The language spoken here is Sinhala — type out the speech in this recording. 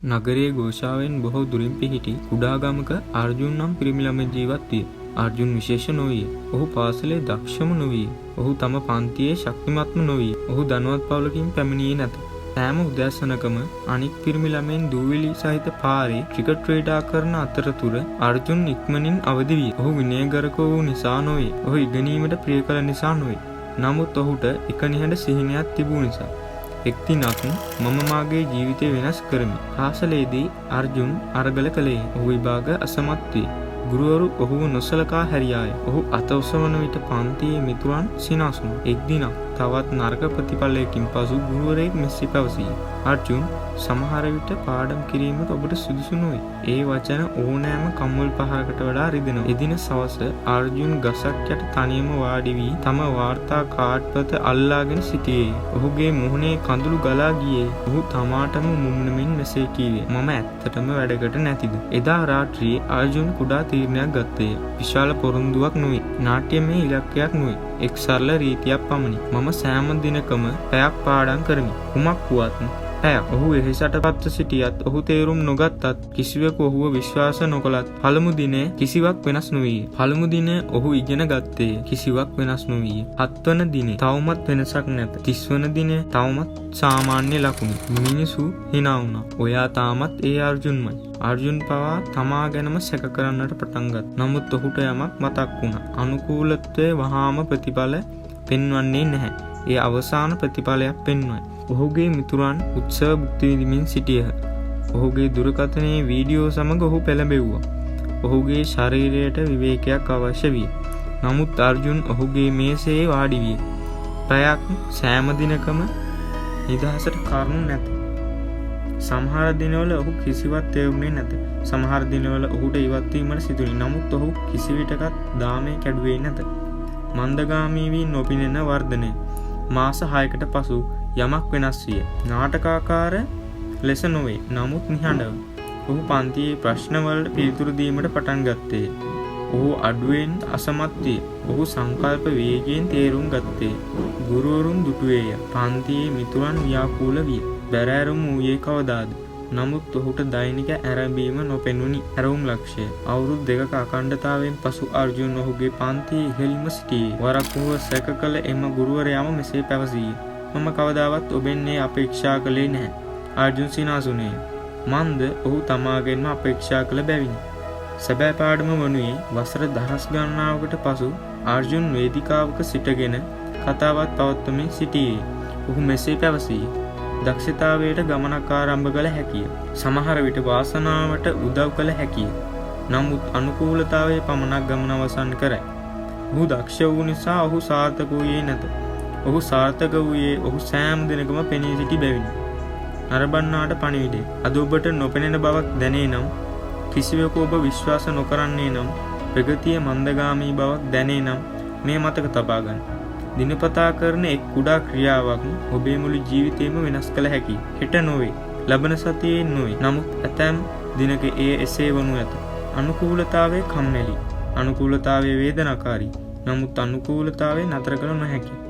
නගරයේ ഘോഷාවෙන් බොහෝ දුරින් පිහිටි කුඩා ගමක අර්ජුන් නම් පිරිමි ළමෙක් ජීවත් විය. අර්ජුන් විශේෂ නොවිය. ඔහු පාසලේ දක්ෂම නොවිය. ඔහු තම පන්තියේ ශක්තිමත්ම නොවිය. ඔහු ධනවත් පවුලකින් පැමිණියේ නැත. සෑම උදෑසනකම අනික් පිරිමි ළමයින් දූවිලි සහිත පාරේ ක්‍රිකට් ක්‍රීඩා කරන අතරතුර අර්ජුන් ඉක්මනින් අවදි විය. ඔහු විනයගරුක වූ නිසා නොවේ. ඔහු ඉගෙනීමට ප්‍රිය කළ නිසා නොවේ. නමුත් ඔහුට එක නිහඬ සිහිනයක් තිබූ නිසා. එක් දිනක් මම මාගේ ජීවිතය වෙනස් කරමි. පාසලේදී අර්ජුන් අරගල කළේ. ඔහු විභාග අසමත් විය. ගුරුවරු ඔහුව නොසලකා හැරියාය. ඔහු අත ඔසවන විට පන්තියේ මිතුරන් සිනාසුණා. එක් දිනක් තවත් නරක ප්‍රතිඵලයකින් පසු ගුරුවරයෙක් මෙසේ පැවසීය. අර්ජුන්, සමහර විට පාඩම් කිරීමට ඔබට සුදුසු නොවේ. ඒ වචන ඕනෑම කම්මුල් පහරකට වඩා රිදෙනවා. එදින සවස අර්ජුන් ගසක් යට තනියම වාඩි වී තම වාර්තා කාඩ්පත අල්ලාගෙන සිටියේ. ඔහුගේ මුහුණේ කඳුළු ගලා ගියේ. ඔහු තමාටම මුමුණමින් මෙසේ කීවේ, මම ඇත්තටම වැඩකට නැතිද? එදා රාත්‍රියේ අර්ජුන් කුඩා තීරණයක් ගත්තේය. විශාල පොරොන්දුවක් නොවේ. නාට්‍යමය ඉලක්කයක් නොවේ. එක් සරල රීතියක් පමණි. මම සෑම දිනකම පැයක් පාඩම් කරමි. කුමක් වුවත් පැයක්. ඔහු එහිසටපත්ව සිටියත්, ඔහු තේරුම් නොගත්තත්, කිසිවෙකු ඔහුව විශ්වාස නොකළත් පළමු දිනේ කිසිවක් වෙනස් නොවිය. පළමු දිනේ ඔහු ඉගෙන ගත්තේ කිසිවක් වෙනස් නොවිය. 7 වන දිනේ තවමත් වෙනසක් නැත. 30 වන දිනේ තවමත් සාමාන්‍ය ලකුණු. මිනිසු hina වුණා. ඔයා තාමත් ඒ අර්ජුන්මයි. අර්ජුන් පවා තමා ගැනම සැක කරන්නට පටන් ගත්තා. නමුත් ඔහුට යමක් මතක් වුණා. අනුකූලත්වයේ වහාම ප්‍රතිඵල පෙන්වන්නේ නැහැ. ඒ අවසාන ප්‍රතිඵලයක් පෙන්වයි. ඔහුගේ මිතුරන් උත්සව භුක්ති විඳිමින් සිටියහ. ඔහුගේ දුරකථනයේ වීඩියෝ සමග ඔහු පෙළඹෙව්වා. ඔහුගේ ශරීරයට විවේකයක් අවශ්‍ය විය. නමුත් අර්ජුන් ඔහුගේ මේසයේ වාඩි විය. පැයක් සෑම දිනකම නිදහසට කරුණු නැත. සමහර දිනවල ඔහු කිසිවක් තේරුනේ නැත. සමහර දිනවල ඔහුට ඉවත් වීමට සිදුවිය. නමුත් ඔහු කිසිවිටකත් දාමේ කැඩුවේ නැත. මන්දගාමී වී නොපිනෙන වර්ධනය. මාස 6කට පසු යමක් වෙනස් විය. නාටකාකාර ලෙස නොවේ. නමුත් නිහඬව. ඔහු පන්තියේ ප්‍රශ්නවලට පිළිතුරු දීමට පටන් ගත්තේ. ඔහු අඩුවෙන් අසමත් විය. ඔහු සංකල්ප වේගයෙන් තේරුම් ගත්තේ. ගුරුවරුන් දුටුවේය. පන්තියේ මිතුරන් ව්‍යාකූල විය. බැරෑරුම් වූයේ කවදාද? නමුත් ඔහුට දෛනික ඇරඹීම නොපෙනුනි. ඇරවුම් ලක්ෂ්‍ය. අවුරුදු 2ක අඛණ්ඩතාවයෙන් පසු අර්ජුන් ඔහුගේ පන්තියේ ඉහළින්ම සිටියේ. වරක් ඔහුව සැක කළ එම ගුරුවරයාම මෙසේ පැවසීය. මම කවදාවත් ඔබෙන් මේ අපේක්ෂා කළේ නැහැ. අර්ජුන් සිනාසුනේය. මන්ද ඔහු තමාගෙන්ම අපේක්ෂා කළ බැවිනි. සැබෑ පාඩම වනුයේ වසර දහස් ගණනාවකට පසු අර්ජුන් වේදිකාවක සිටගෙන කතාවත් පවත්වමින් සිටියේ. ඔහු මෙසේ පැවසීය. දක්ෂතාවයට ගමනක් ආරම්භ කළ හැකිය. සමහර විට වාසනාවට උදව් කළ හැකිය. නමුත් අනුකූලතාවයේ පමණක් ගමන අවසන් කරයි. ඔහු දක්ෂ වූ නිසා ඔහු සාර්ථක වූයේ නැත. ඔහු සාර්ථක වූයේ ඔහු සෑම දිනකම පෙනී සිටි බැවිනි. නරඹන්නාට පණිවිඩය. අද ඔබට නොපෙනෙන බවක් දැනේ නම්, කිසිවෙකු ඔබ විශ්වාස නොකරන්නේ නම්, ප්‍රගතිය මන්දගාමී බවක් දැනේ නම් මේ මතක තබා ගන්න. දිනපතා කරන එක් කුඩා ක්‍රියාවක් ඔබේ මුළු ජීවිතේම වෙනස් කළ හැකියි. හෙට නොවේ, ලබන සතියේ නොවේ. නමුත් ඇතැම් දිනක එය එසේ වනු ඇත. අනුකූලතාවයේ කම්මැලි. අනුකූලතාවයේ වේදනාකාරී. නමුත් අනුකූලතාවයේ නතර කළ නොහැකි.